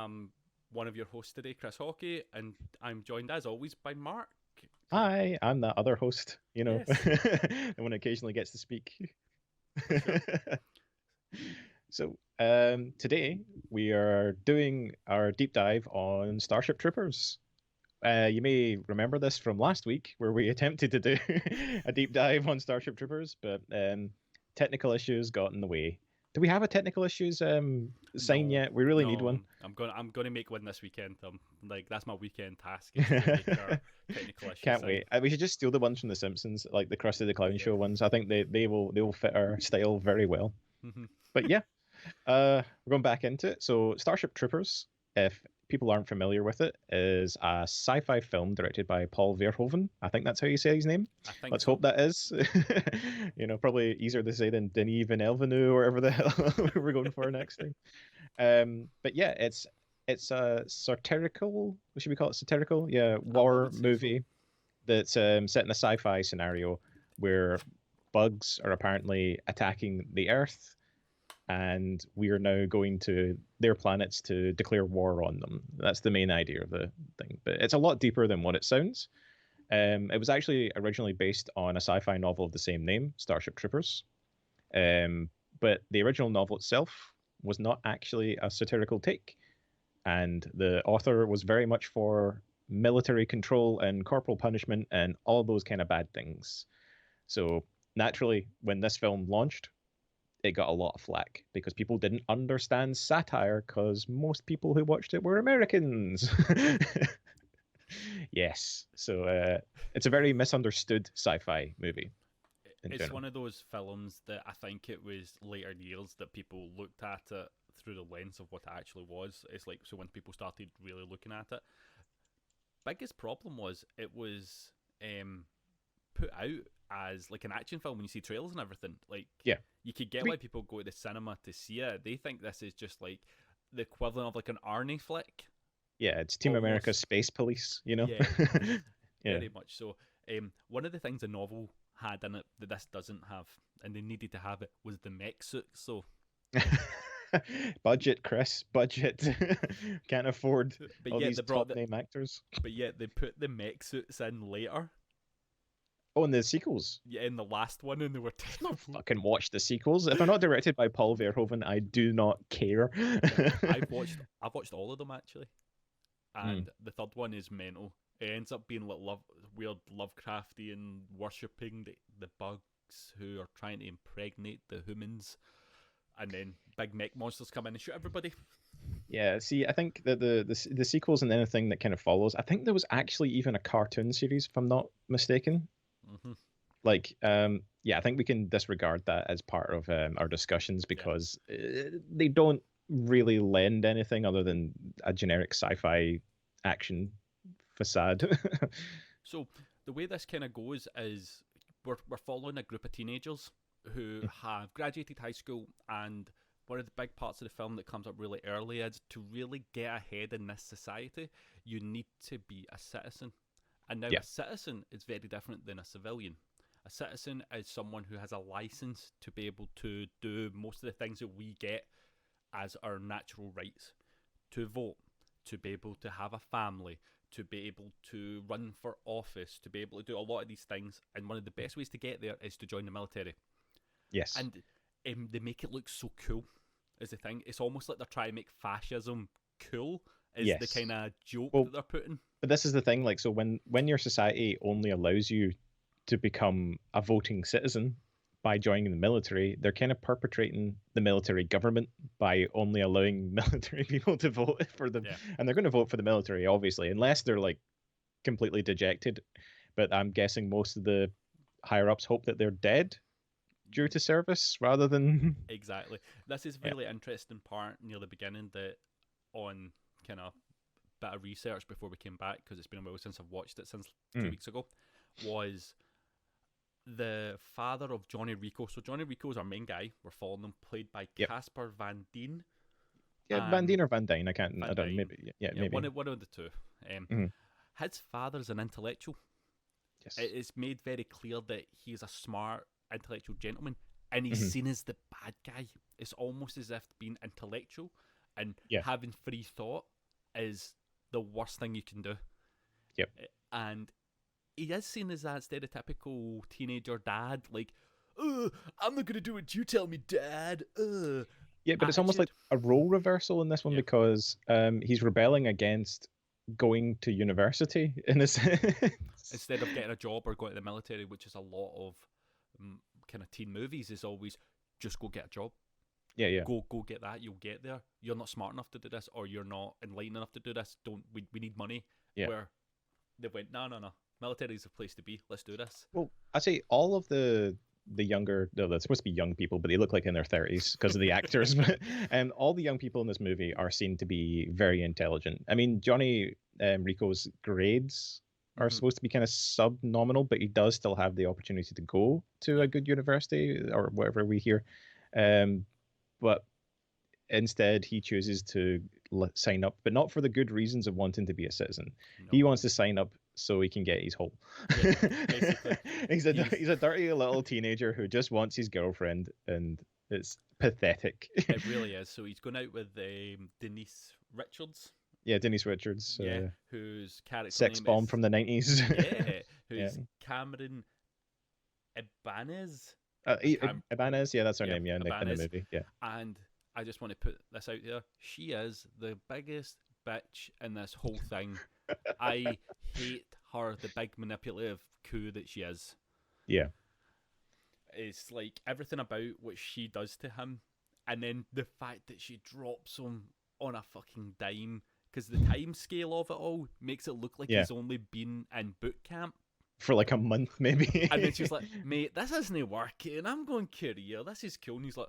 am one of your hosts today, Chris Hockey, and I'm joined as always by Mark. Hi, I'm that other host, Yes, the one who occasionally gets to speak. for sure. So, today we are doing our deep dive on Starship Troopers. You may remember this from last week, where we attempted to do a deep dive on Starship Troopers, but technical issues got in the way. Do we have a technical issues sign No, yet? We really need no, one. I'm gonna make one this weekend. Like that's my weekend task is to make our technical issue Can't sign. wait. We should just steal the ones from The Simpsons, like the Krusty the Clown Yeah. Show ones. I think they will fit our style very well. But yeah, we're going back into it. So, Starship Troopers, if people aren't familiar with it, is a sci-fi film directed by Paul Verhoeven. I think that's how you say his name. I think Let's so. hope that is. Probably easier to say than Denis Villeneuve or whatever the hell we're going for next time. But yeah, it's a satirical. What should we call it? Satirical? Yeah, I war would say so. movie that's set in a sci-fi scenario where bugs are apparently attacking the Earth, and we are now going to their planets to declare war on them. That's the main idea of the thing, but it's a lot deeper than what it sounds. It was actually originally based on a sci-fi novel of the same name, Starship Troopers. But the original novel itself was not actually a satirical take, and the author was very much for military control and corporal punishment and all those kind of bad things. So naturally, when this film launched, it got a lot of flack because people didn't understand satire because most people who watched it were Americans. Yes, so it's a very misunderstood sci-fi movie in It's general. one of those films that I think it was later years that people looked at it through the lens of what it actually was. It's like so when people started really looking at it, biggest problem was it was put out as like an action film when you see trailers and everything. Like Yeah, you could get why we people go to the cinema to see it. They think this is just like the equivalent of like an Arnie flick, yeah, it's Team America almost. Space Police, you know. Yeah, Yeah. very much so. One of the things the novel had in it that this doesn't have, and they needed to have it, was the mech suit. So, Budget, Chris, budget. Can't afford but all yet these they brought top the, name actors. but yet they put the mech suits in later. Oh, and the sequels. Yeah, in the last one, and they were Not terrible. fucking watch the sequels. If they're not directed by Paul Verhoeven, I do not care. Yeah, I've watched all of them actually, Hmm. and the third one is mental. It ends up being like weird Lovecraftian worshipping the bugs who are trying to impregnate the humans, and then big mech monsters come in and shoot everybody. Yeah, see, I think that the sequels and anything that kind of follows, I think there was actually even a cartoon series, if I'm not mistaken. Hmm. Like, yeah, I think we can disregard that as part of our discussions Yeah. because they don't really lend anything other than a generic sci-fi action facade. So the way this kind of goes is we're following a group of teenagers who have graduated high school, and one of the big parts of the film that comes up really early is to really get ahead in this society, you need to be a citizen. And now Yeah. a citizen is very different than a civilian. A citizen is someone who has a license to be able to do most of the things that we get as our natural rights: to vote, to be able to have a family, to be able to run for office, to be able to do a lot of these things. And one of the best ways to get there is to join the military. Yes. And they make it look so cool, is the thing. It's almost like they're trying to make fascism cool, is the Yes. kind of joke that Well, they're putting. but this is the thing, like, so when your society only allows you to become a voting citizen by joining the military, they're kind of perpetrating the military government by only allowing military people to vote for them. Yeah. And they're going to vote for the military, obviously, unless they're like completely dejected. But I'm guessing most of the higher ups hope that they're dead due to service rather than Exactly. This is a yeah. really interesting part near the beginning that on kind of bit of research before we came back, because it's been a while since I've watched it, since two Mm, weeks ago, was the father of Johnny Rico. So Johnny Rico is our main guy. We're following him, played by yep. Casper Van Dien. Yeah, Van And Dien or Van Dyne. I Van don't Dine. maybe yeah, Yeah, one maybe. of one of the two. Um, Mhm. his father's an intellectual. Yes. It's made very clear that he's a smart, intellectual gentleman, and he's Hmm. seen as the bad guy. It's almost as if being intellectual and Yeah. having free thought is the worst thing you can do. Yep. And he is seen as that stereotypical teenager dad, like, I'm not gonna do what you tell me, Dad. Yeah, but it's almost like Attitude. a role reversal in this one Yeah. because he's rebelling against going to university in a sense. Instead of getting a job or going to the military, which is a lot of kind of teen movies, is always just go get a job. Yeah. Go get that. You'll get there. You're not smart enough to do this, or you're not enlightened enough to do this. Don't we need money? Yeah. Where they went, no. Military is the place to be. Let's do this. Well, I say all of the younger, no, they're supposed to be young people, but they look like in their 30s because of the actors. And all the young people in this movie are seen to be very intelligent. I mean, Johnny Rico's grades are supposed to be kind of subnominal, but he does still have the opportunity to go to a good university or whatever we hear. But instead, he chooses to sign up, but not for the good reasons of wanting to be a citizen. No. He wants to sign up so he can get his hole. Yeah, basically. he's a dirty little teenager who just wants his girlfriend, and it's pathetic. It really is. So he's going out with Denise Richards. Yeah, Denise Richards. Whose character sex name bomb is, from the 90s. yeah, who's Cameron Ibanez. Ibanez, yeah, that's her name, in the Ibanez. movie. Yeah. And I just want to put this out there. She is the biggest bitch in this whole thing. I hate her, the big manipulative coup that she is. Yeah. It's like everything about what she does to him, and then the fact that she drops him on a fucking dime, because the time scale of it all makes it look like he's only been in boot camp for like a month, maybe. And then she's like, mate, this isn't working. I'm going career. This is cool. And he's like,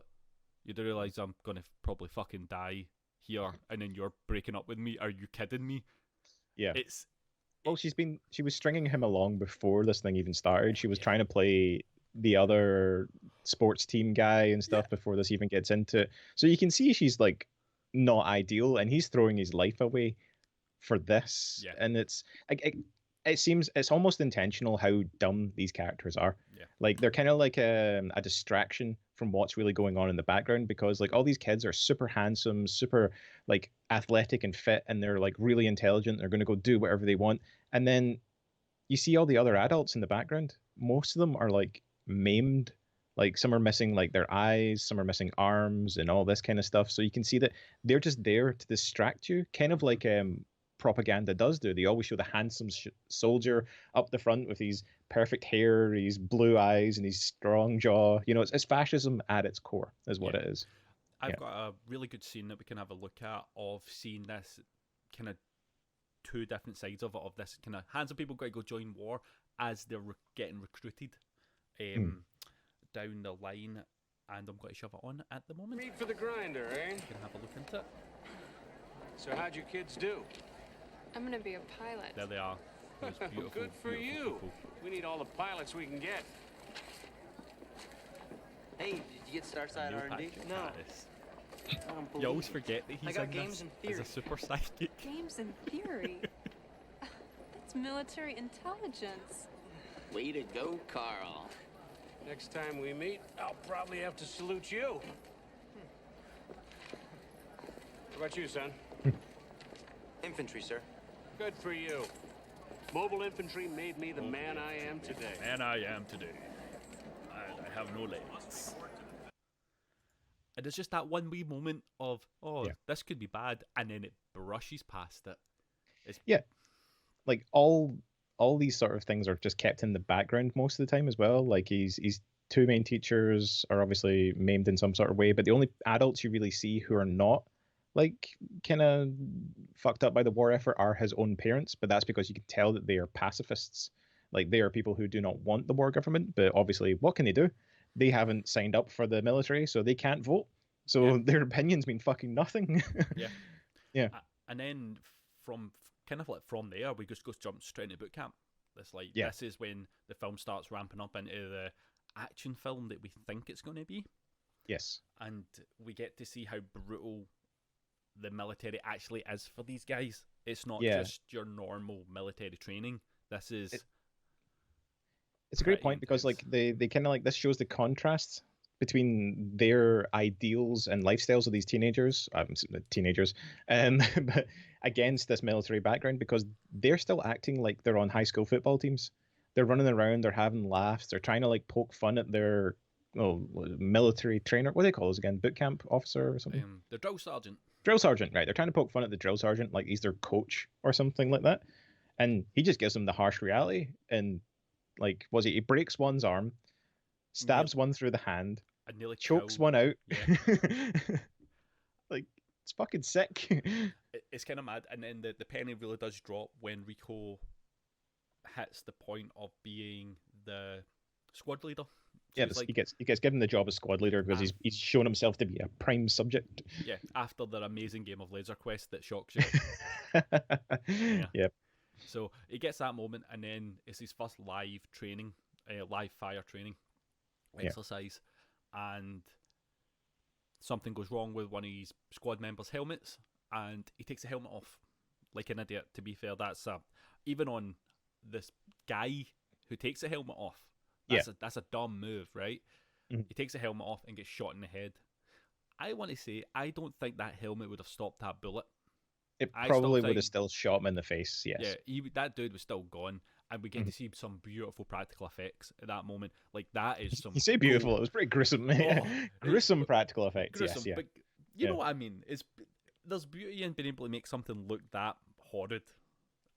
you do realise I'm going to probably fucking die here, and then you're breaking up with me? Are you kidding me? Yeah. It's... Well, she was stringing him along before this thing even started. She was trying to play the other sports team guy and stuff before this even gets into it. So you can see she's like not ideal, and he's throwing his life away for this. Yeah. And it's like it seems it's almost intentional how dumb these characters are. Yeah. Like they're kind of like a distraction from what's really going on in the background, because like all these kids are super handsome, super like athletic and fit, and they're like really intelligent. They're going to go do whatever they want. And then you see all the other adults in the background. Most of them are like maimed. Like some are missing like their eyes, some are missing arms and all this kind of stuff. So you can see that they're just there to distract you, kind of like propaganda does do. They always show the handsome soldier up the front with his perfect hair, his blue eyes, and his strong jaw. You know, it's fascism at its core, is what it is. I've got a really good scene that we can have a look at of seeing this kind of two different sides of it, of this kind of handsome people going to go join war as they're getting recruited down the line, and I'm going to shove it on at the moment. Meat for the grinder, eh? You can have a look into it. So how'd your kids do? I'm gonna be a pilot. There they are. Those beautiful, Good for beautiful you. people. We need all the pilots we can get. Hey, did you get Starside Neil R&D? Patrick No. Harris. I don't believe You always you. forget that he's got in games this and as a theory. super psychic. Games in theory. That's military intelligence. Way to go, Carl. Next time we meet, I'll probably have to salute you. What about you, son? Infantry, sir. Good for you. Mobile infantry made me the man I am today. Man I am today. And I have no legs. And it's just that one wee moment of, this could be bad, and then it brushes past it. It's... Yeah. Like all these sort of things are just kept in the background most of the time as well. Like he's two main teachers are obviously maimed in some sort of way, but the only adults you really see who are not like kind of fucked up by the war effort are his own parents, but that's because you can tell that they are pacifists. Like they are people who do not want the war government, but obviously what can they do? They haven't signed up for the military, so they can't vote. So their opinions mean fucking nothing. Yeah. And then from there, we just jump straight into boot camp. This is when the film starts ramping up into the action film that we think it's going to be. Yes. And we get to see how brutal the military actually is for these guys. It's not just your normal military training. This is... It's a great point because like they kind of like this shows the contrast between their ideals and lifestyles of these teenagers, but against this military background, because they're still acting like they're on high school football teams. They're running around, they're having laughs, they're trying to like poke fun at their military trainer. What do they call those again? Boot camp officer or something? The drill sergeant. Drill sergeant, right? They're trying to poke fun at the drill sergeant like he's their coach or something like that, and he just gives them the harsh reality. And like, he breaks one's arm, stabs one through the hand, I nearly chokes killed. one out. Yeah. Like, it's fucking sick. It's kind of mad, and then the penny really does drop when Rico hits the point of being the squad leader. So Yeah, he gets given the job as squad leader because he's shown himself to be a prime subject. Yeah, after their amazing game of Laser Quest that shocks you. Yeah. Yep. So he gets that moment, and then it's his first live training, live fire training exercise, and something goes wrong with one of his squad members' helmets, and he takes the helmet off like an idiot. To be fair, that's even on this guy who takes the helmet off. That's a dumb move, right? Mm-hmm. He takes the helmet off and gets shot in the head. I want to say, I don't think that helmet would have stopped that bullet. It probably would have still shot him in the face, yes. Yeah, that dude was still gone, and we get to see some beautiful practical effects at that moment. Like, that is some... You say beautiful, it was pretty gruesome. Gruesome practical effects, gruesome, yes. But you know what I mean? There's beauty in being able to make something look that horrid.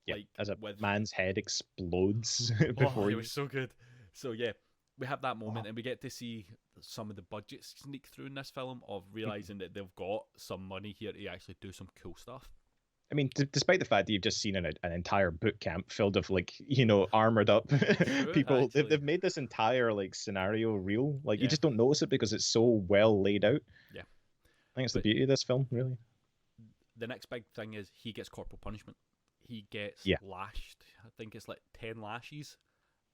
Yeah, like, as a man's head explodes before it was so good. So yeah, we have that moment, and we get to see some of the budget sneak through in this film of realizing that they've got some money here to actually do some cool stuff. I mean, despite the fact that you've just seen an entire boot camp filled of armored up people, they've made this entire scenario real. You just don't notice it because it's so well laid out. Yeah, I think it's the beauty of this film, really. The next big thing is he gets corporal punishment. He gets lashed. I think it's like 10 lashes.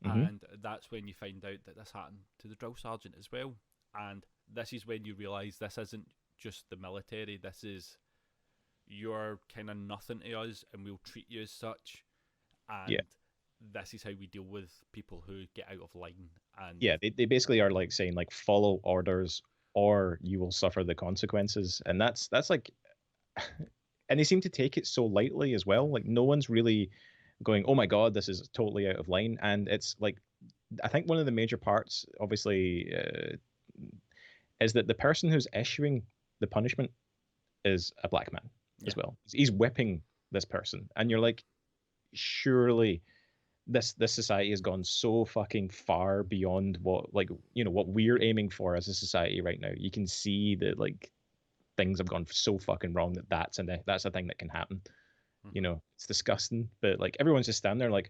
Mm-hmm. And that's when you find out that this happened to the drill sergeant as well. And this is when you realise this isn't just the military. This is, you're kind of nothing to us, and we'll treat you as such. And this is how we deal with people who get out of line. And they basically are saying follow orders or you will suffer the consequences. And that's like, and they seem to take it so lightly as well. No one's really going, oh my god, this is totally out of line. And it's I think one of the major parts, obviously, is that the person who's issuing the punishment is a black man as well. He's whipping this person, and you're like, surely this society has gone so fucking far beyond what what we're aiming for as a society right now. You can see that things have gone so fucking wrong that's a thing that can happen. It's disgusting, but everyone's just standing there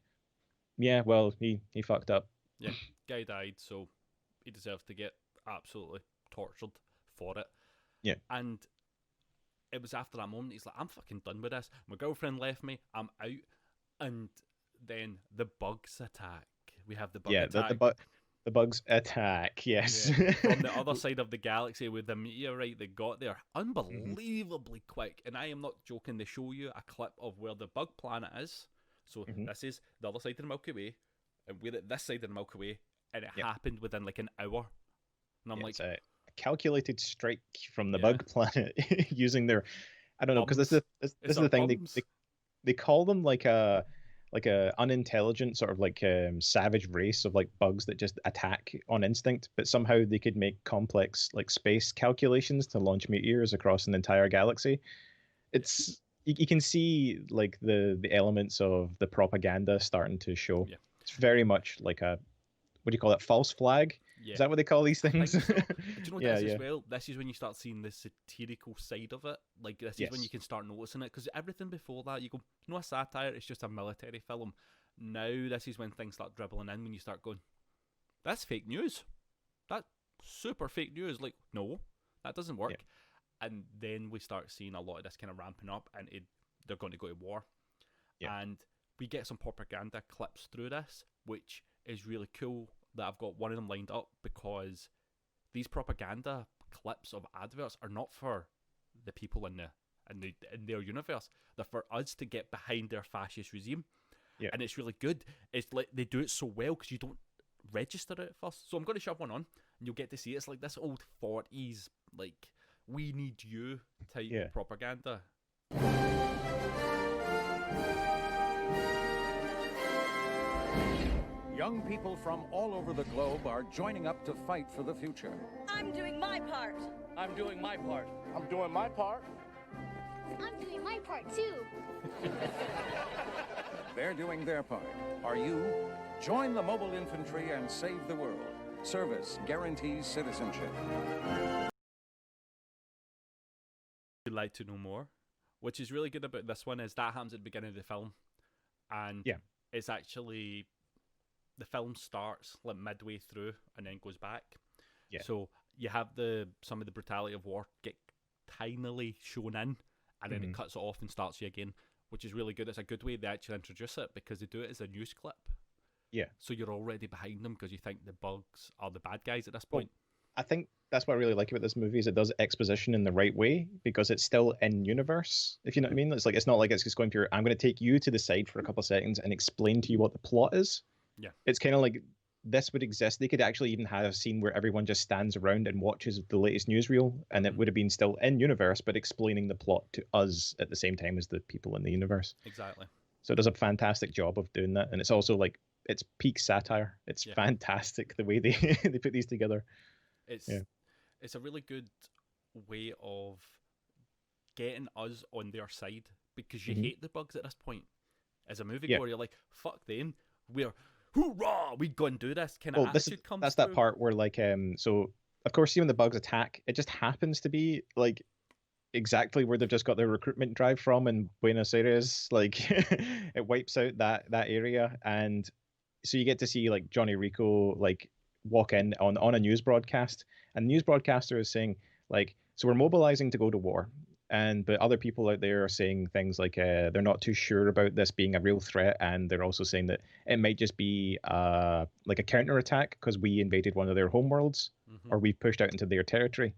yeah, well, he fucked up. Yeah, guy died, so he deserves to get absolutely tortured for it. Yeah. And it was after that moment he's like, I'm fucking done with this. My girlfriend left me, I'm out. And then the bugs attack. We have the bug attack. The bugs attack, yes. Yeah. From the other side of the galaxy with the meteorite that got there. Unbelievably quick. And I am not joking. They show you a clip of where the bug planet is. So this is the other side of the Milky Way. And we're at this side of the Milky Way. And it happened within an hour. And I'm it's a calculated strike from the bug planet using their... I don't know, because this is the thing. They call them a unintelligent sort of savage race of bugs that just attack on instinct, but somehow they could make complex space calculations to launch meteors across an entire galaxy. It's you can see the elements of the propaganda starting to show. Yeah. It's very much like a, what do you call it, false flag? Yeah. Is that what they call these things? I think so. Do you know what this is as well? This is when you start seeing the satirical side of it. This is when you can start noticing it. Because everything before that, you go, a satire, it's just a military film. Now, this is when things start dribbling in, when you start going, that's fake news. That's super fake news. No, that doesn't work. Yeah. And then we start seeing a lot of this kind of ramping up, and they're going to go to war. Yeah. And we get some propaganda clips through this, which is really cool. That I've got one of them lined up, because these propaganda clips of adverts are not for the people in their universe. They're for us to get behind their fascist regime. Yeah. And it's really good. It's they do it so well because you don't register it at first. So I'm going to shove one on. and you'll get to see it's like this old 40s, like, we need you type Yeah. propaganda. Young people from all over the globe are joining up to fight for the future. I'm doing my part. I'm doing my part. I'm doing my part. I'm doing my part too. They're doing their part. Are you? Join the mobile infantry and save the world. Service guarantees citizenship. You'd like to know more, which is really good about this one is that happens at the beginning of the film, and Yeah. it's actually the film starts like midway through and then goes back. Yeah. So you have some of the brutality of war get tinily shown in, and then it cuts it off and starts you again, which is really good. It's a good way they actually introduce it because they do it as a news clip. Yeah. So you're already behind them because you think the bugs are the bad guys at this point. I think that's what I really like about this movie is it does exposition in the right way because it's still in universe, if you know what I mean. It's like it's not like it's just going through, I'm going to take you to the side for a couple of seconds and explain to you what the plot is. Yeah. It's kind of like this would exist. They could actually even have a scene where everyone just stands around and watches the latest newsreel, and it would have been still in universe, but explaining the plot to us at the same time as the people in the universe. Exactly. So it does a fantastic job of doing that, and it's also like it's peak satire. It's fantastic the way they they put these together. It's a really good way of getting us on their side because you hate the bugs at this point. As a moviegoer, you're like, fuck them. We're hoorah, we go and do this kind of attitude comes that's through. that part where like so of course see when the bugs attack, it just happens to be like exactly where they've just got their recruitment drive from in Buenos Aires. Like it wipes out that area, and so you get to see like Johnny Rico like walk in on a news broadcast, and the news broadcaster is saying like, so we're mobilizing to go to war, but other people out there are saying things like they're not too sure about this being a real threat, and they're also saying that it might just be like a counterattack because we invaded one of their homeworlds or we pushed out into their territory.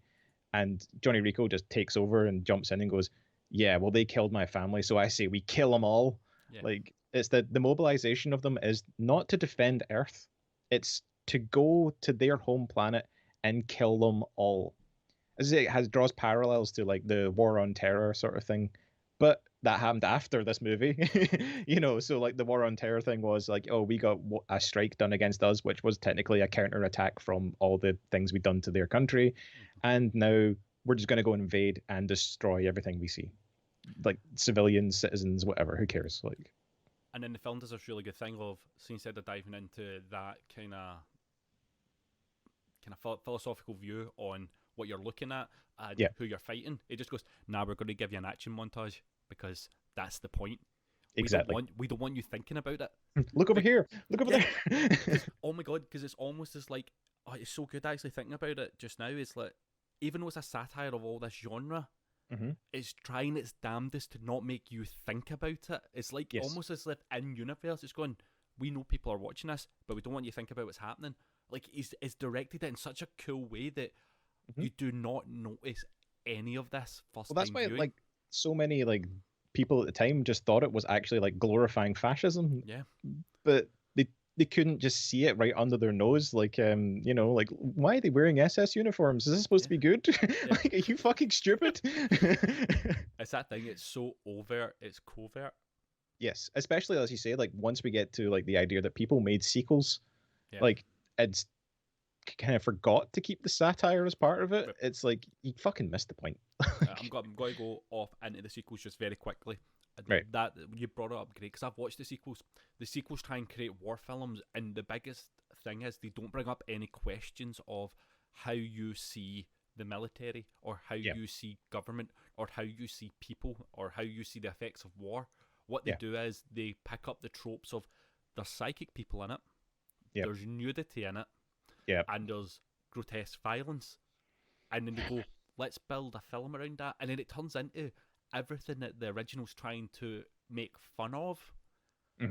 And Johnny Rico just takes over and jumps in and goes, yeah, well, they killed my family, so I say we kill them all. Yeah. Like it's the mobilization of them is not to defend Earth, it's to go to their home planet and kill them all. As it draws parallels to like the War on Terror sort of thing, but that happened after this movie. So like the War on Terror thing was like, oh, we got a strike done against us, which was technically a counter attack from all the things we'd done to their country, and now we're just going to go and invade and destroy everything we see, like civilians, citizens, whatever, who cares. Like, and then the film does this really good thing of, so instead of diving into that kind of philosophical view on what you're looking at and who you're fighting, it just goes, nah, we're going to give you an action montage because that's the point. Exactly. We don't want you thinking about it. Look over here. Look over there. Oh my god, because it's almost as like, oh, it's so good actually thinking about it just now. It's like, even though it's a satire of all this genre, it's trying its damnedest to not make you think about it. It's like almost as if in universe, it's going, we know people are watching this, but we don't want you to think about what's happening. Like, it's directed it in such a cool way that you do not notice any of this first time. Well, that's why viewing. like so many like people at the time just thought it was actually like glorifying fascism. Yeah. But they couldn't just see it right under their nose. Like like, why are they wearing SS uniforms? Is this supposed to be good? Like, are you fucking stupid? It's that thing. It's so overt. It's covert. Yes, especially as you say, like once we get to like the idea that people made sequels, like it's kind of forgot to keep the satire as part of it. It's like you fucking missed the point. I'm going to go off into the sequels just very quickly. Right. That you brought it up great because I've watched the sequels. The sequels try and create war films, and the biggest thing is they don't bring up any questions of how you see the military or how you see government or how you see people or how you see the effects of war. What they do is they pick up the tropes of there's psychic people in it, there's nudity in it, and there's grotesque violence, and then they go, let's build a film around that, and then it turns into everything that the original's trying to make fun of.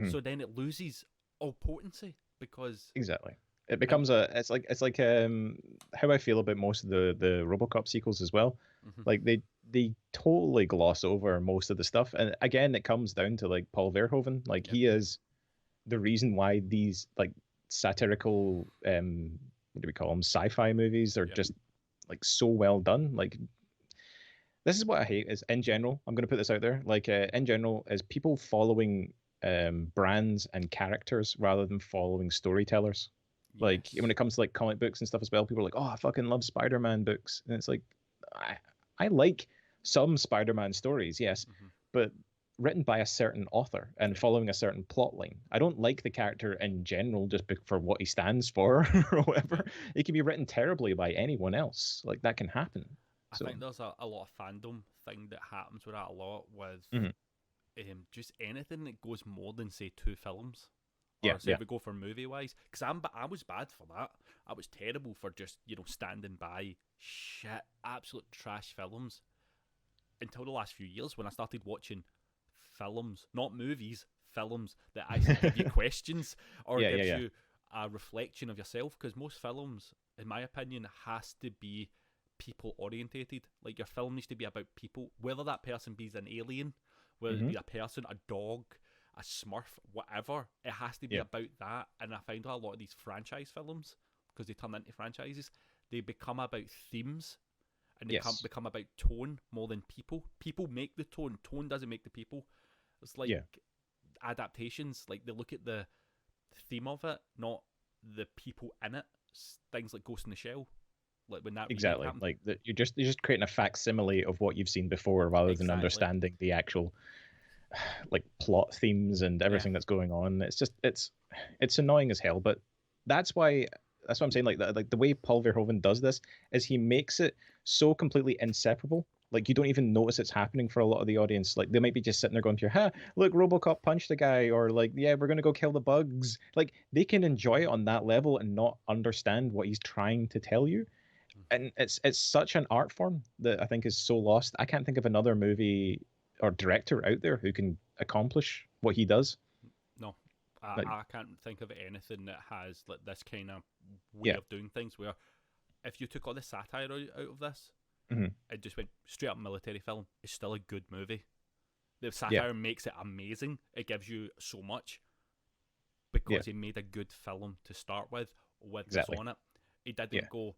So then it loses all potency because exactly it becomes it's like how I feel about most of the RoboCop sequels as well. Like they totally gloss over most of the stuff, and again it comes down to like Paul Verhoeven. Like he is the reason why these like satirical what do we call them, sci-fi movies. They're Yeah. just like so well done. Like this is what I hate is in general. I'm going to put this out there. Like in general, is people following brands and characters rather than following storytellers. Like Yes. when it comes to like comic books and stuff as well, people are like, "Oh, I fucking love Spider-Man books," and it's like, I like some Spider-Man stories, yes, but written by a certain author and following a certain plot line. I don't like the character in general just for what he stands for or whatever. It can be written terribly by anyone else. Like that can happen. I So, think there's a lot of fandom thing that happens with that a lot with Mhm. Just anything that goes more than say 2 films. Yeah, Or say yeah. we go for movie wise, because I was bad for that. I was terrible for just standing by shit, absolute trash films until the last few years when I started watching films, not movies, films that actually give you questions or Yeah, gives yeah. you a reflection of yourself. Because most films, in my opinion, has to be people orientated. Like your film needs to be about people, whether that person be an alien, whether it be a person, a dog, a Smurf, whatever. It has to be Yeah. about that. And I find a lot of these franchise films, because they turn into franchises, they become about themes and they Yes. become about tone more than people. People make the tone. Tone doesn't make the people. It's like Yeah. adaptations. Like they look at the theme of it, not the people in it. Things like Ghost in the Shell. Like when that remake Exactly. happened. Like you're just creating a facsimile of what you've seen before rather than Exactly. understanding the actual like plot themes and everything that's going on. It's just it's annoying as hell, but that's why that's what I'm saying. Like the way Paul Verhoeven does this is he makes it so completely inseparable. Like you don't even notice it's happening for a lot of the audience. Like they might be just sitting there going to, "Ha, look, RoboCop punched a guy," or like, "Yeah, we're gonna go kill the bugs." Like they can enjoy it on that level and not understand what he's trying to tell you. And it's such an art form that I think is so lost. I can't think of another movie or director out there who can accomplish what he does. No, Like- I can't think of anything that has like this kind of way Yeah. of doing things. Where if you took all the satire out of this, Mhm. it just went straight up military film. It's still a good movie. The satire makes it amazing. It gives you so much because he made a good film to start with Exactly. this on it. He didn't Yeah. go,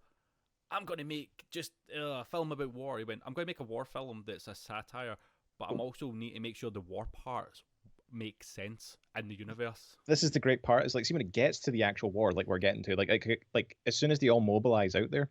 "I'm going to make just a film about war." He went, "I'm going to make a war film that's a satire, but I'm also need to make sure the war parts make sense in the universe." This is the great part. Is like, see when it gets to the actual war, like we're getting to, like as soon as they all mobilize out there,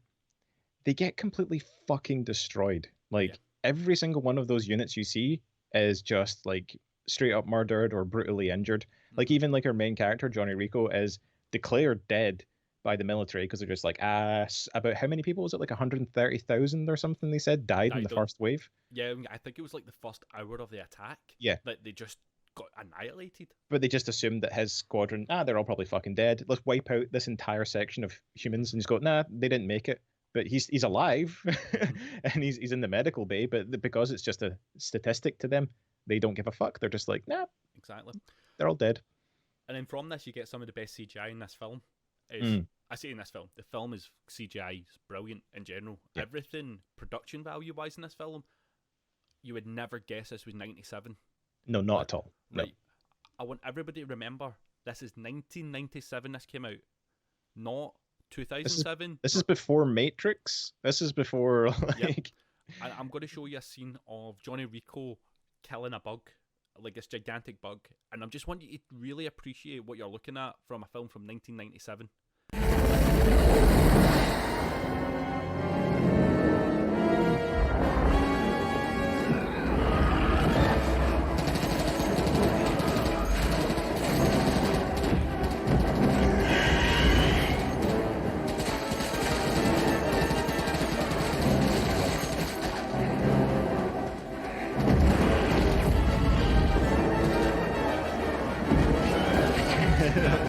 they get completely fucking destroyed. Like every single one of those units you see is just like straight up murdered or brutally injured. Like even like our main character Johnny Rico is declared dead by the military because they're just like about how many people was it, like 130,000 or something they said died in the Died on- first wave. Yeah, I think it was like the first hour of the attack. Yeah. That they just got annihilated. But they just assumed that his squadron, they're all probably fucking dead. Let's wipe out this entire section of humans. And he's go, nah, they didn't make it. But he's alive, and he's in the medical bay. But because it's just a statistic to them, they don't give a fuck. They're just like, nah, Exactly. they're all dead. And then from this, you get some of the best CGI in this film. I say in this film, the film is CGI is brilliant in general. Yeah. Everything production value wise in this film, you would never guess this was 97. No, not at all. No. Right. I want everybody to remember this is 1997. This came out, not 2007. This is before Matrix. This is before like. And I'm going to show you a scene of Johnny Rico killing a bug, like this gigantic bug, and I just want you to really appreciate what you're looking at from a film from 1997.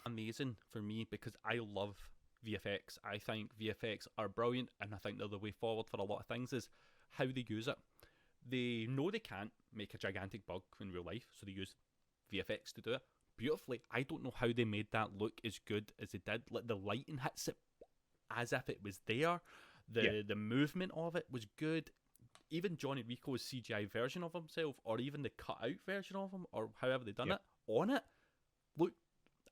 Amazing for me because I love VFX. I think VFX are brilliant, and I think they're the way forward for a lot of things. Is how they use it. They know they can't make a gigantic bug in real life, so they use VFX to do it beautifully. I don't know how they made that look as good as they did. Like the lighting hits it as if it was there. The movement of it was good. Even Johnny Rico's CGI version of himself, or even the cut out version of him, or however they done it on it, look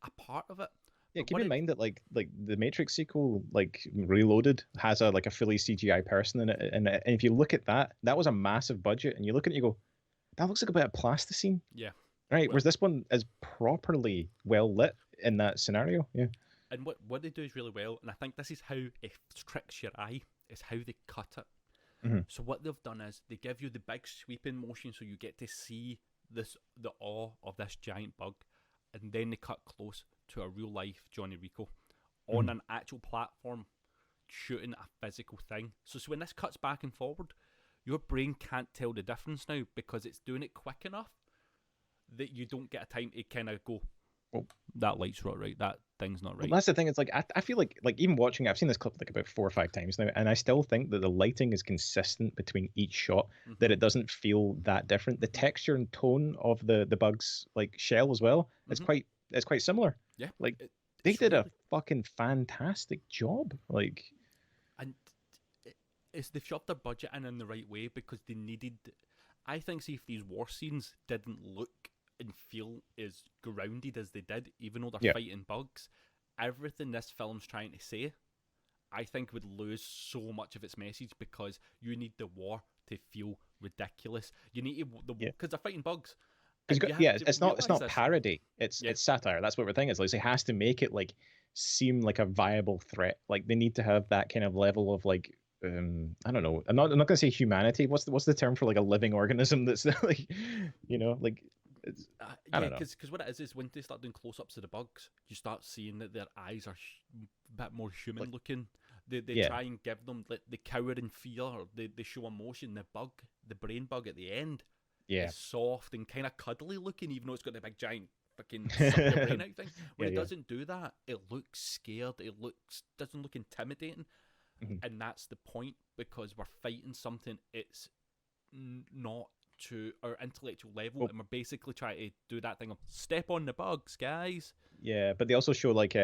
a part of it. Yeah, But keep what in it, mind that like the Matrix sequel, like Reloaded, has a like a fully CGI person in it, and if you look at that, that was a massive budget, and you look at it, and you go, that looks like a bit of plasticine, yeah, right? well, Whereas this one is properly well lit in that scenario. Yeah. and what they do is really well, and I think this is how it tricks your eye, is how they cut it. Mhm. So what they've done is they give you the big sweeping motion, so you get to see the awe of this giant bug, and then they cut close to a real life Johnny Rico on an actual platform shooting a physical thing. So when this cuts back and forward, your brain can't tell the difference now because it's doing it quick enough that you don't get a time to kind of go, Well, that light's not right, that thing's not well, right. that's the thing. It's like I feel like even watching it, I've seen this clip like about 4 or 5 times now, and I still think that the lighting is consistent between each shot. That it doesn't feel that different. The texture and tone of the bug's like shell as well, it's quite similar. Yeah, Like they it's did a really, fucking fantastic job. Like and it's they've shoved their budget in the right way because they needed. I think, see, if these war scenes didn't look and feel as grounded as they did, even though they're fighting bugs, everything this film's trying to say, I think, would lose so much of its message because you need the war to feel ridiculous. You need the war because they're fighting bugs. And you have to it's realise not this. parody. It's satire. That's what we're thinking. Is like it has to make it like seem like a viable threat. Like they need to have that kind of level of like I don't know. I'm not gonna say humanity. What's the term for like a living organism that's like like it's I don't know. Because what it is when they start doing close-ups of the bugs, you start seeing that their eyes are a bit more human looking. They try and give them like the cowering fear. Or they show emotion. The brain bug at the end, is soft and kind of cuddly looking, even though it's got the big giant fucking suck your brain out thing. When it doesn't do that, it looks scared. Doesn't look intimidating. And that's the point, because we're fighting something it's not to our intellectual level, and we're basically trying to do that thing of step on the bugs, guys. Yeah, but they also show like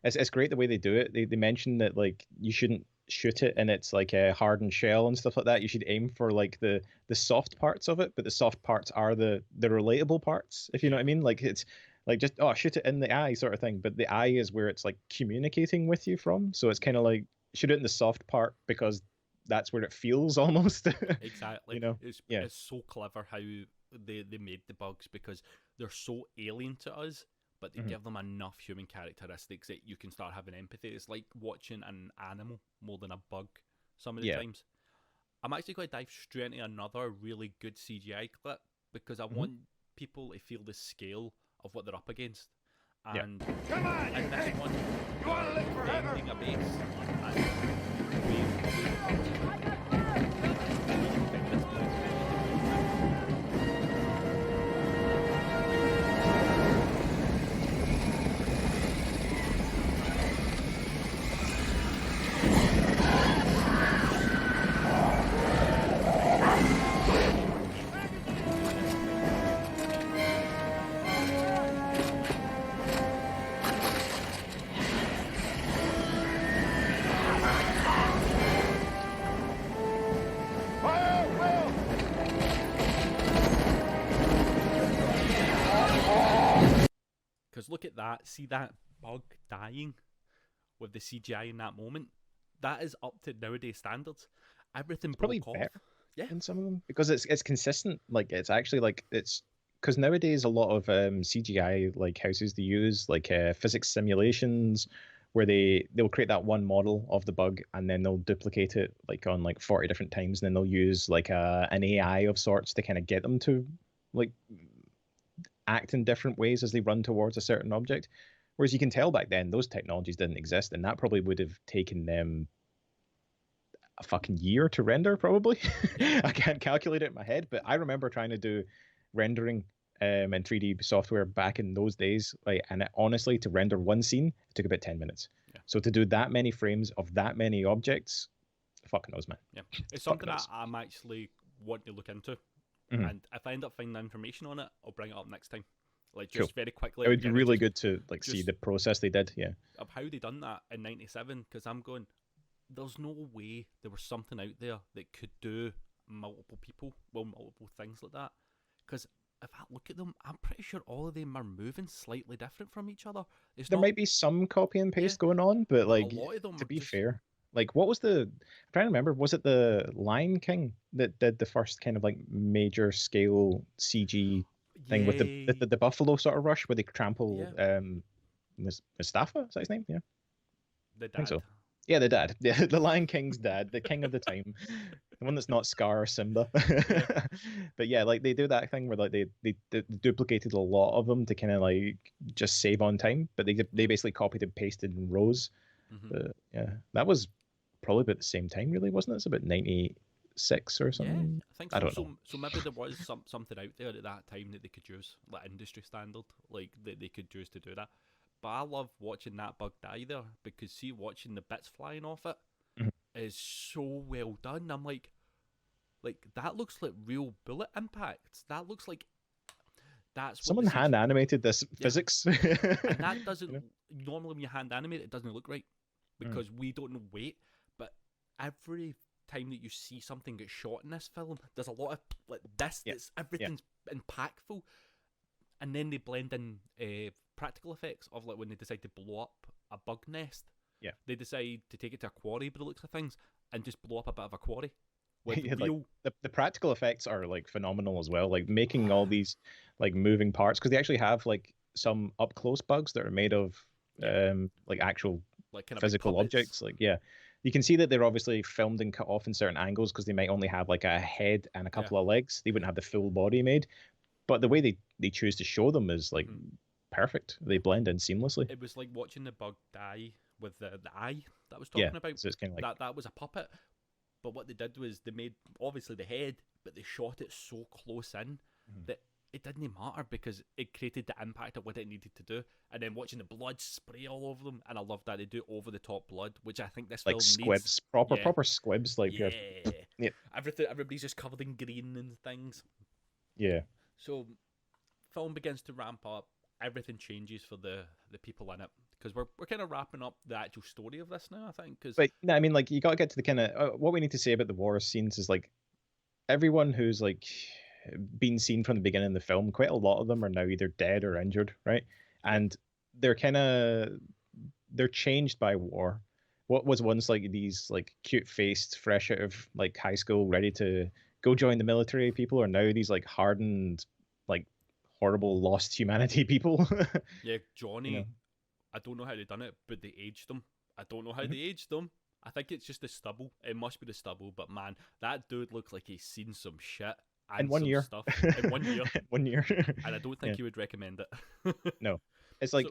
it's great the way they do it. They mention that like you shouldn't shoot it and it's like a hardened shell and stuff like that. You should aim for like the soft parts of it, but the soft parts are the relatable parts, if you know what I mean. Like it's like just shoot it in the eye sort of thing, but the eye is where it's like communicating with you from. So it's kind of like shoot it in the soft part because that's where it feels almost. Exactly. It's so clever how they made the bugs, because they're so alien to us, but they give them enough human characteristics that you can start having empathy. It's like watching an animal more than a bug some of the times. I'm actually going to dive straight into another really good CGI clip, because I want people to feel the scale of what they're up against. And Come on, in this one, you want to live forever? defending a base. Because look at that, see that bug dying with the CGI in that moment? That is up to nowadays standards. Everything Probably broke better off. in some of them because it's consistent. Like it's actually like it's because nowadays a lot of CGI like houses they use like physics simulations where they'll create that one model of the bug and then they'll duplicate it like on like 40 different times, and then they'll use like an AI of sorts to kind of get them to like act in different ways as they run towards a certain object. Whereas you can tell back then those technologies didn't exist, and that probably would have taken them a fucking year to render, probably. I can't calculate it in my head, but I remember trying to do rendering in 3D software back in those days. Like, and honestly, to render one scene, it took about 10 minutes. Yeah. So to do that many frames of that many objects, fuck knows, man. Yeah, it's something that I'm actually wanting to look into. And if I end up finding information on it, I'll bring it up next time. Like just very quickly. It would be really good to like see the process they did. Yeah. Of how they done that in '97, because I'm going, there's no way there was something out there that could do multiple people, multiple things like that. Because if I look at them, I'm pretty sure all of them are moving slightly different from each other. It's There not, might be some copy and yeah, paste going on, but but a like lot of them to are be just fair, like what was the? I'm trying to remember. Was it the Lion King that did the first kind of like major scale CG thing with yeah, the buffalo sort of rush where they trample yeah, Mustafa? Is that his name? Yeah, the I think dad. so. Yeah, the dad. Yeah, the Lion King's dad, the king of the time, the one that's not Scar or Simba. Yeah, But yeah, like they do that thing where like they duplicated a lot of them to kind of like just save on time, but they yeah. basically copied and pasted in rows. Hmm. But yeah, that was probably about the same time, really, wasn't it? It's about 96 or Yeah, something. I think I so. don't know. So maybe there was something out there at that time that they could use, like industry standard, like that they could use to do that. But I love watching that bug die there because see, watching the bits flying off it Mhm. is so well done. I'm like that looks like real bullet impacts. That looks like that's what Someone the hand CG. animated this Yeah, physics. and that doesn't You know? normally when you hand animate it doesn't look right Mm. because we don't know weight. But every time that you see something get shot in this film, there's a lot of like this. Yeah, That's yeah. everything's impactful, and then they blend in practical effects of like when they decide to blow up a bug nest. Yeah. They decide to take it to a quarry, by the looks of things, and just blow up a bit of a quarry with Yeah, like real. the practical effects are like phenomenal as well. Like making all these like moving parts because they actually have like some up close bugs that are made of Yeah. like actual Like kind of big physical puppets. objects. Like yeah, you can see that they're obviously filmed and cut off in certain angles because they might only have like a head and a Yeah. couple of legs. They wouldn't have the full body made. But the way they choose to show them is like Mhm. perfect. They blend in seamlessly. It was like watching the bug die with the eye that I was Yeah, talking about. so it's kind of like That was a puppet, but what they did was they made obviously the head, but they shot it so close in Mhm. that it didn't matter because it created the impact of what it needed to do. And then watching the blood spray all over them, and I love that they do over the top blood, which I think this like film squibs, needs. proper Yeah, proper squibs. Like yeah. yeah, Everybody's just covered in green and things. yeah. So, film begins to ramp up. Everything changes for the people in it because we're kind of wrapping up the actual story of this now. I think because But no, I mean, like you got to get to the kind of what we need to say about the war scenes is like everyone who's like been seen from the beginning of the film. Quite a lot of them are now either dead or injured, right? yeah, And they're kind of they're changed by war. What was once like these like cute faced, fresh out of like high school, ready to go join the military people are now these like hardened, like horrible lost humanity people. yeah, You know. Johnny. I don't know how they done it, but they aged them. I don't know how Mhm. they aged them. I think it's just the stubble. It must be the stubble. But man, that dude looks like he's seen some shit In and one some year. stuff in 1 year, 1 year. and I don't Yeah. think he would recommend it. No. It's So like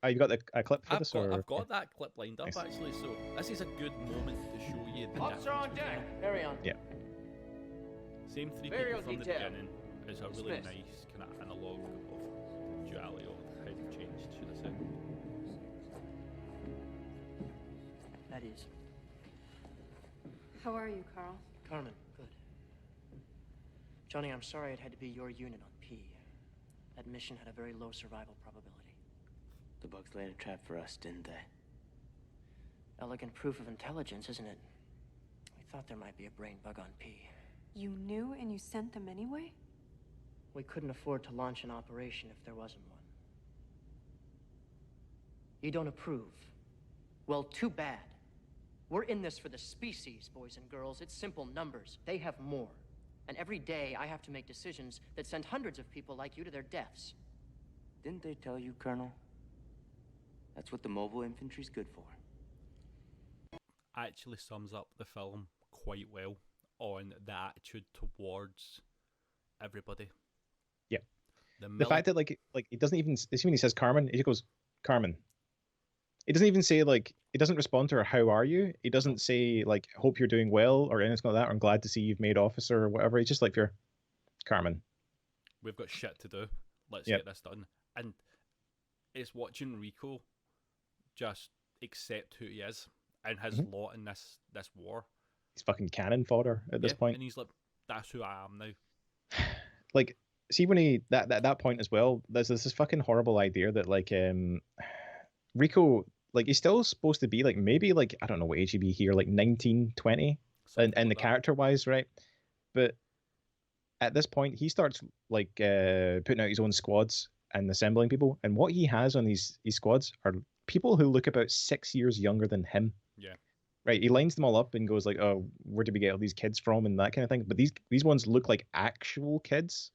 you got a clip for this or I've got that clip lined up Nice. actually. So this is a good moment to show you the Officer on difference deck. between- Carry on. Yeah. Same three Burial people from detail. the beginning is a really Dismissed. nice kind of analog of duality of how they've changed, should I say. That is. How are you, Carl? Carmen, good. Johnny, I'm sorry it had to be your unit on P. That mission had a very low survival probability. The bugs laid a trap for us, didn't they? Elegant proof of intelligence, isn't it? We thought there might be a brain bug on P. You knew and you sent them anyway? We couldn't afford to launch an operation if there wasn't one. You don't approve? Well, too bad. We're in this for the species, boys and girls. It's simple numbers. They have more. And every day I have to make decisions that send hundreds of people like you to their deaths. Didn't they tell you, Colonel? That's what the mobile infantry's good for. Actually sums up the film quite well on the attitude towards everybody. Yeah. The the fact that like it doesn't even when he says Carmen, he just goes Carmen. It doesn't even say like it doesn't respond to her how are you. It doesn't say like hope you're doing well or anything like that. Or I'm glad to see you've made officer or whatever. It's just like you're Carmen. we've got shit to do. Let's Yep. get this done. And it's watching Rico just accept who he is and his Mhm. lot in this war. He's fucking cannon fodder at this point. And he's like, that's who I am now. Like see when he that point as well. There's this fucking horrible idea that like Rico like he's still supposed to be like maybe like I don't know what age he'd be here like 19, 20 Something and the like that. character wise, right? But at this point he starts like putting out his own squads and assembling people, and what he has on these squads are people who look about 6 years younger than him. Yeah. Right, he lines them all up and goes like, "Oh, where did we get all these kids from?" and that kind of thing. But these ones look like actual kids,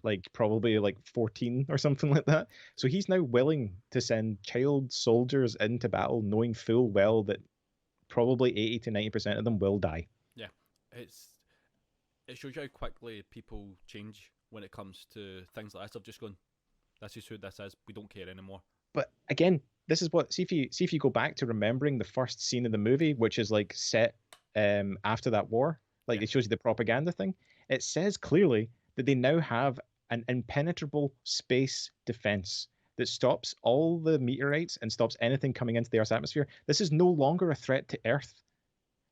like probably like 14 or something like that. So he's now willing to send child soldiers into battle, knowing full well that probably 80 to 90% of them will die. Yeah, it shows you how quickly people change when it comes to things like this. Of just going, this is who this is. We don't care anymore. But again, this is what, see if you go back to remembering the first scene of the movie, which is like set after that war, like it shows you the propaganda thing. It says clearly that they now have an impenetrable space defense that stops all the meteorites and stops anything coming into the Earth's atmosphere. This is no longer a threat to Earth.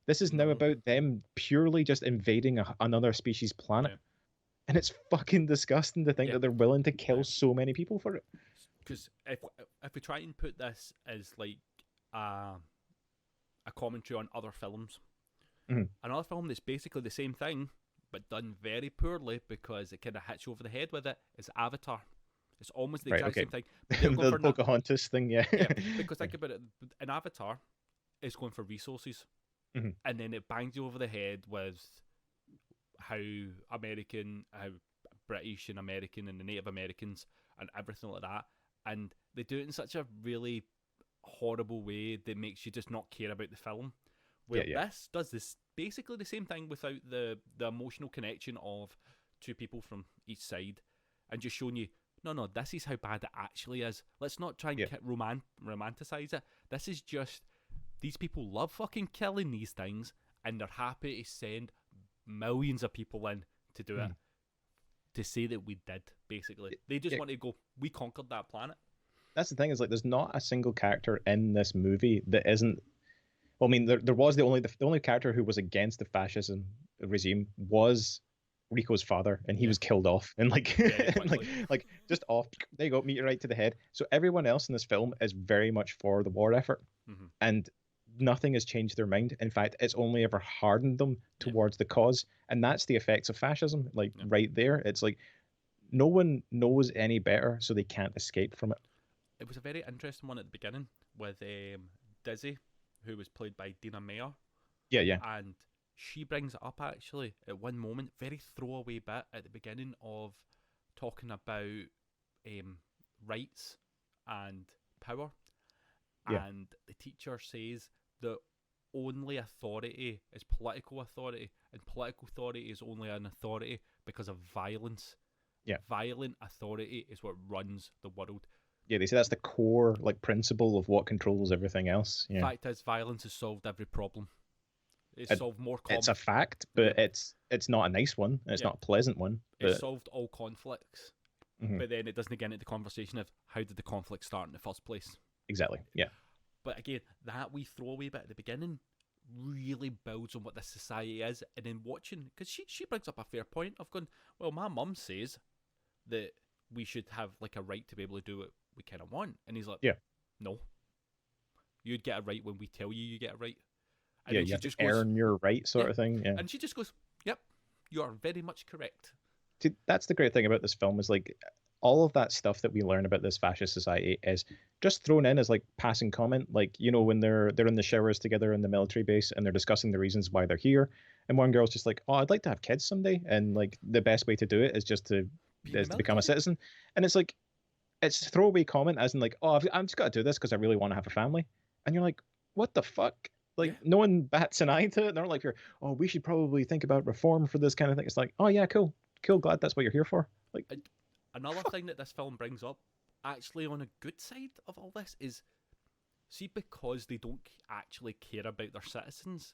This is now about them purely just invading another species planet. And it's fucking disgusting to think that they're willing to kill so many people for it. Because if we try and put this as like a commentary on other films, another film that's basically the same thing but done very poorly because it kind of hits you over the head with it is Avatar. It's almost the exact same thing. The Pocahontas thing, yeah. Because think about it, an Avatar is going for resources, and then it bangs you over the head with how British and American and the Native Americans and everything like that, and they do it in such a really horrible way that makes you just not care about the film. Where this does this basically the same thing without the emotional connection of two people from each side, and just showing you, no, this is how bad it actually is. Let's not try and romanticize it. This is just, these people love fucking killing these things, and they're happy to send millions of people in to do it, to say that we did, basically. They just want to go, we conquered that planet. That's the thing, is like there's not a single character in this movie that isn't, well, I mean, there was the only character who was against the fascism regime was Rico's father, and he was killed off, and like, like just off. There you go, meteorite to the head. So everyone else in this film is very much for the war effort, and nothing has changed their mind. In fact, it's only ever hardened them towards the cause, and that's the effects of fascism. Like right there, it's like no one knows any better, so they can't escape from it. It was a very interesting one at the beginning with Dizzy, who was played by Dina Meyer. Yeah. And she brings it up actually at one moment, very throwaway bit at the beginning of talking about rights and power. Yeah. And the teacher says that only authority is political authority, and political authority is only an authority because of violence. Yeah. Violent authority is what runs the world. Yeah, they say that's the core like principle of what controls everything else. Yeah. Fact is, violence has solved every problem. It's solved more It's a fact, but it's not a nice one. It's not a pleasant one. It solved all conflicts, but then it doesn't get into the conversation of how did the conflict start in the first place. Exactly, yeah. But again, that wee throwaway bit at the beginning really builds on what this society is, and then watching, because she brings up a fair point of going, well, my mum says that we should have like a right to be able to do what we kind of want, and he's like, no, you'd get a right when we tell you get a right. And you have to earn your right, sort of thing. Yeah, and she just goes, yep, you are very much correct. See, that's the great thing about this film, is like all of that stuff that we learn about this fascist society is just thrown in as like passing comment. Like, you know, when they're in the showers together in the military base and they're discussing the reasons why they're here, and one girl's just like, oh, I'd like to have kids someday, and like the best way to do it is just to become a citizen. And it's like, it's a throwaway comment as in like, oh, I'm just got to do this because I really want to have a family. And you're like, what the fuck? Like, no one bats an eye to it. They're like, oh, we should probably think about reform for this kind of thing. It's like, oh yeah, cool, glad that's what you're here for. Like, another thing that this film brings up, actually on a good side of all this, is, see, because they don't actually care about their citizens,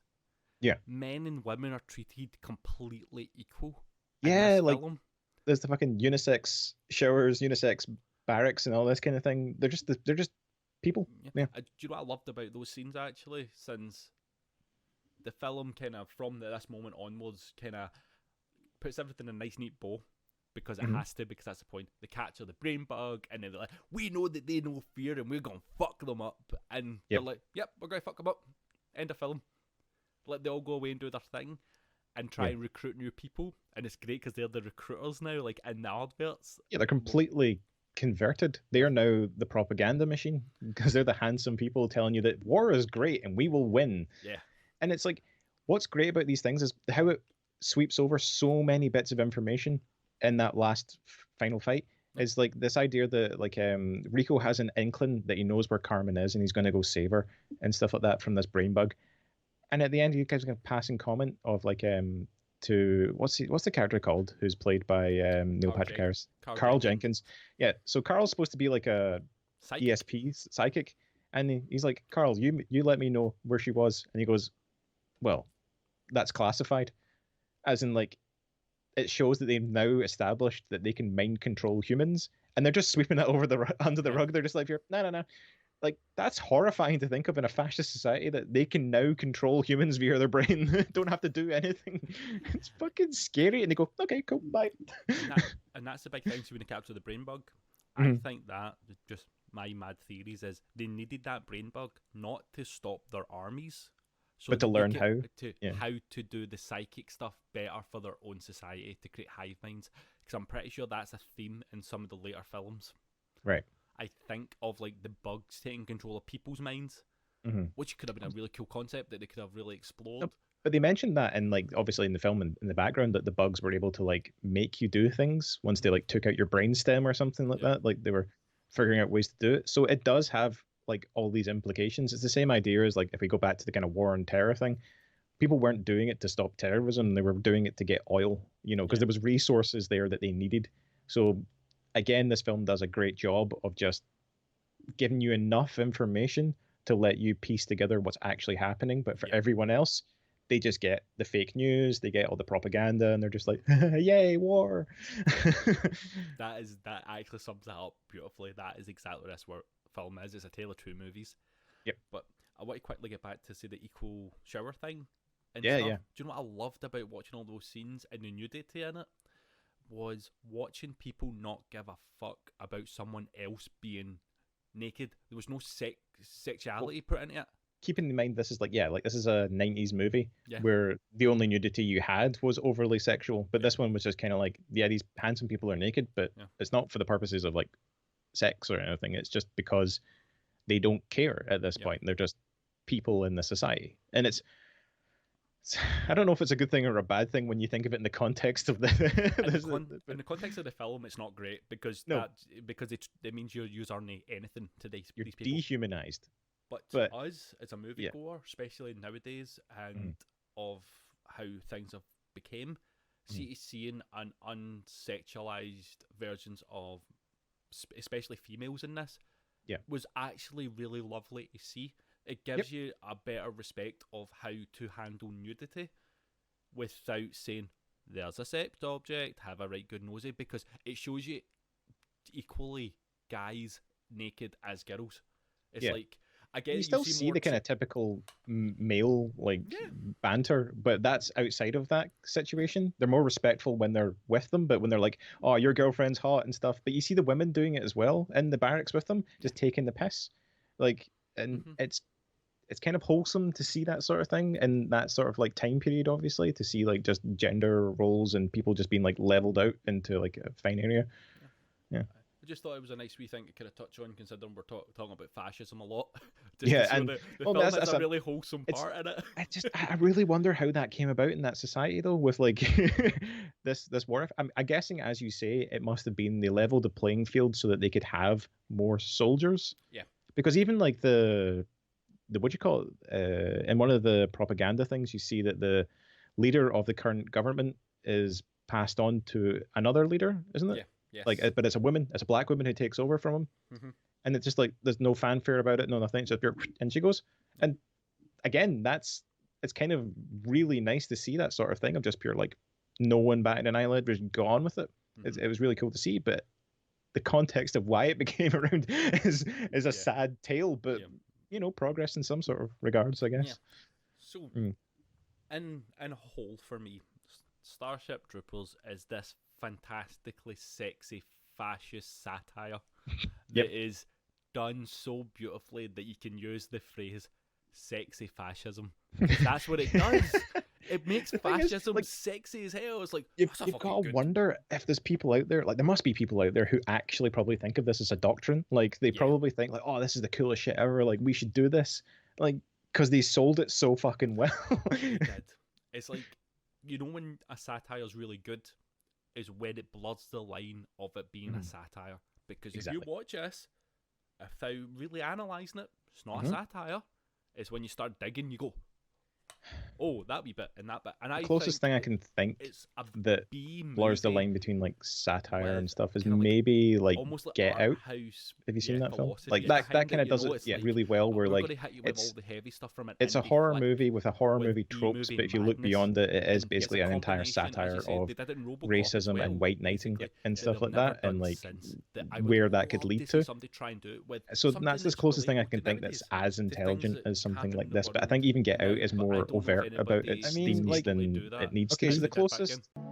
men and women are treated completely equal. Yeah, like film. There's the fucking unisex showers, unisex barracks, and all this kind of thing. They're just people. Yeah. Do you know what I loved about those scenes actually? Since the film kind of from this moment onwards kind of puts everything in a nice neat bow, because it has to, because that's the point. They capture the brain bug, and then they're like, we know that they know fear, and we're gonna fuck them up. And they're like, yep, we're gonna fuck them up. End of film. Let they all go away and do their thing. and try Yeah. and recruit new people. And it's great because they're the recruiters now, like in the adverts. Yeah, they're completely converted. They are now the propaganda machine because they're the handsome people telling you that war is great and we will win. Yeah. And it's like, what's great about these things is how it sweeps over so many bits of information in that last final fight. Is like this idea that like Rico has an inkling that he knows where Carmen is and he's going to go save her and stuff like that from this brain bug. And at the end, you guys get a passing comment of like to what's the character called who's played by Neil Patrick Harris, Carl Jenkins. Yeah, so Carl's supposed to be like a Psychic. ESP psychic, and he's like, Carl, you let me know where she was, and he goes, well, that's classified, as in like it shows that they've now established that they can mind control humans, and they're just sweeping it over the under the rug. They're just like, no. Like, that's horrifying to think of in a fascist society, that they can now control humans via their brain. Don't have to do anything. It's fucking scary. And they go, okay, cool, bye. And that's the big thing. So when they capture the brain bug, I Mhm. think that, just my mad theories, is they needed that brain bug not to stop their armies, But to that they learn could- how. how to do the psychic stuff better for their own society, to create hive minds. Because I'm pretty sure that's a theme in some of the later films. Right. I think of like the bugs taking control of people's minds, Mhm. which could have been a really cool concept that they could have really explored. But they mentioned that in like obviously in the film and in the background that the bugs were able to like make you do things once they like took out your brainstem or something like that. Like they were figuring out ways to do it. So it does have like all these implications. It's the same idea as like if we go back to the kind of war on terror thing. People weren't doing it to stop terrorism. They were doing it to get oil, because there was resources there that they needed. So again, this film does a great job of just giving you enough information to let you piece together what's actually happening. But for everyone else, they just get the fake news, they get all the propaganda, and they're just like, yay, war. That actually sums that up beautifully. That is exactly what this film is. It's a tale of two movies. Yep. But I want to quickly get back to say the equal shower thing. And Yeah, stuff. yeah. Do you know what I loved about watching all those scenes and the nudity in it? Was watching people not give a fuck about someone else being naked. There was no sexuality put into it. Keeping in mind this is this is a 90s movie Yeah. where the only nudity you had was overly sexual, but this one was just kind of like, yeah, these handsome people are naked, but it's not for the purposes of like sex or anything. It's just because they don't care at this point. They're just people in the society, and I don't know if it's a good thing or a bad thing when you think of it in the context of the in the context of the film, it's not great because it means you aren't anything to these people. Dehumanized. But to us as a moviegoer, Yeah. especially nowadays, and of how things have became, seeing an unsexualized versions of especially females in this was actually really lovely to see. It gives you a better respect of how to handle nudity without saying, there's a sex object, have a right good nosy, because it shows you equally guys naked as girls. It's like, again, you still see the kind of typical male banter, but that's outside of that situation. They're more respectful when they're with them, but when they're like, oh, your girlfriend's hot and stuff, but you see the women doing it as well in the barracks with them, just taking the piss. And it's kind of wholesome to see that sort of thing in that sort of like time period, obviously, to see like just gender roles and people just being like leveled out into like a fine area. Yeah. I just thought it was a nice wee thing to kind of touch on, considering we're talking about fascism a lot. And the film has a really wholesome part in it. I really wonder how that came about in that society, though, with like this war. I'm guessing, as you say, it must have been they leveled the playing field so that they could have more soldiers. Yeah. Because even like the what do you call it? In one of the propaganda things, you see that the leader of the current government is passed on to another leader, isn't it? Yeah. Yes. But it's a woman, it's a black woman who takes over from him, and it's just like there's no fanfare about it, no nothing. It's just pure, and she goes. And again, it's kind of really nice to see that sort of thing of just pure like no one batting an eyelid, just go on with it. It was really cool to see, but the context of why it became around is a sad tale, but progress in some sort of regards, I guess. Yeah. So, in whole, for me, Starship Troopers is this fantastically sexy fascist satire that is done so beautifully that you can use the phrase "sexy fascism." That's what it does. It makes The thing is, fascism like, sexy as hell. It's like, You've, that's a you've fucking got to good. wonder if there's people out there, like there must be people out there who actually probably think of this as a doctrine. Like they Yeah. probably think like, oh, this is the coolest shit ever. Like we should do this. Like because they sold it so fucking well. They did. It's like, you know, when a satire's really good is when it blurs the line of it being a satire. Because if you Exactly. watch this, without really analysing it, it's not a Mhm. satire. It's when you start digging, you go, oh, that wee bit and that bit. And The I closest thing I think can think it's a that B blurs the movie line between like satire and with stuff is kinda like maybe like almost like Get art Out. house. Have you seen that film? philosophy Like that behind kind it, of does you know? it It's yeah like, really well. Where we're like gonna hit you with it's all the heavy stuff from an it's a indie horror flick movie with a horror with movie B tropes, movie but if you look madness, beyond it, it is and it's basically a an entire combination, as you satire say, of they did it in Robocop as racism well, and white knighting basically, and stuff they've like never that, and done like since that I would where that could love lead see to. somebody try and do it with So something that's the that's closest thing I relatable can to think that's nowadays, as to things intelligent that as something happen like in the this. But I world think even Get now, Out is but I more don't know if overt anybody about its would themes really than do that. it needs Okay, to. if So they the did back closest then.